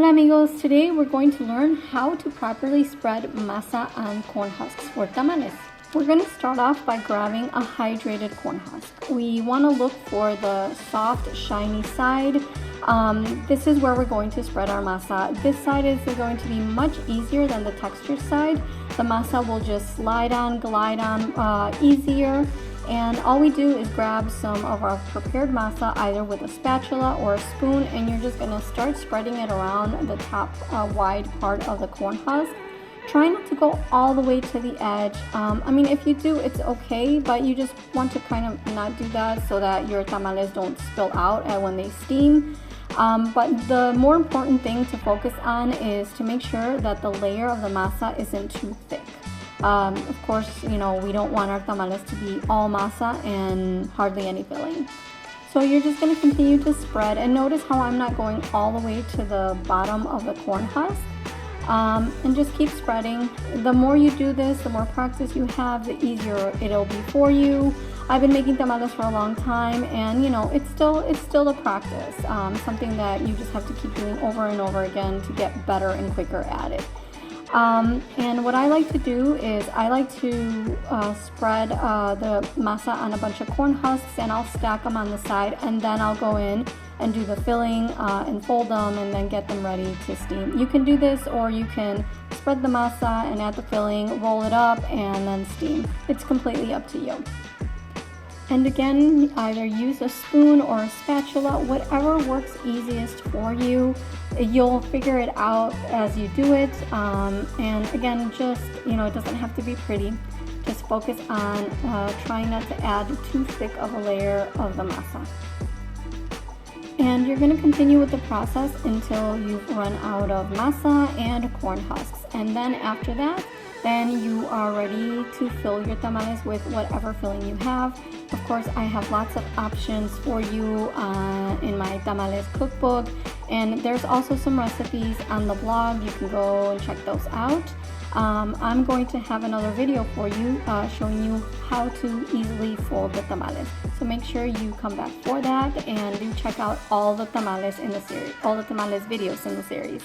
Hola amigos, today we're going to learn how to properly spread masa and corn husks for tamales. We're going to start off by grabbing a hydrated corn husk. We want to look for the soft, shiny side. This is where we're going to spread our masa. This side is going to be much easier than the textured side. The masa will just glide on easier. And all we do is grab some of our prepared masa either with a spatula or a spoon, and you're just going to start spreading it around the top wide part of the corn husk. Try not to go all the way to the edge. I mean, if you do, it's okay, but you just want to kind of not do that so that your tamales don't spill out when they steam. But the more important thing to focus on is to make sure that the layer of the masa isn't too thick. Of course, you know, we don't want our tamales to be all masa and hardly any filling. So you're just going to continue to spread, and notice how I'm not going all the way to the bottom of the corn husk. And just keep spreading. The more you do this, the more practice you have, the easier it'll be for you. I've been making tamales for a long time, and you know, it's still a practice, something that you just have to keep doing over and over again to get better and quicker at it. And what I like to do is I like to spread the masa on a bunch of corn husks, and I'll stack them on the side, and then I'll go in and do the filling and fold them and then get them ready to steam. You can do this, or you can spread the masa and add the filling, roll it up, and then steam. It's completely up to you. And again, either use a spoon or a spatula, whatever works easiest for you. You'll figure it out as you do it. And again, just, you know, it doesn't have to be pretty. Just focus on trying not to add too thick of a layer of the masa. And you're going to continue with the process until you've run out of masa and corn husks. And then after that, then you are ready to fill your tamales with whatever filling you have. Of course, I have lots of options for you in my tamales cookbook, and there's also some recipes on the blog. You can go and check those out. I'm going to have another video for you showing you how to easily fold the tamales. So make sure you come back for that, and do check out all the tamales in the series, all the tamales videos in the series.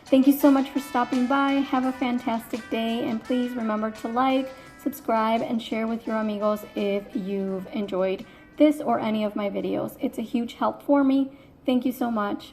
Thank you so much for stopping by. Have a fantastic day, and please remember to like, subscribe, and share with your amigos if you've enjoyed this or any of my videos. It's a huge help for me. Thank you so much.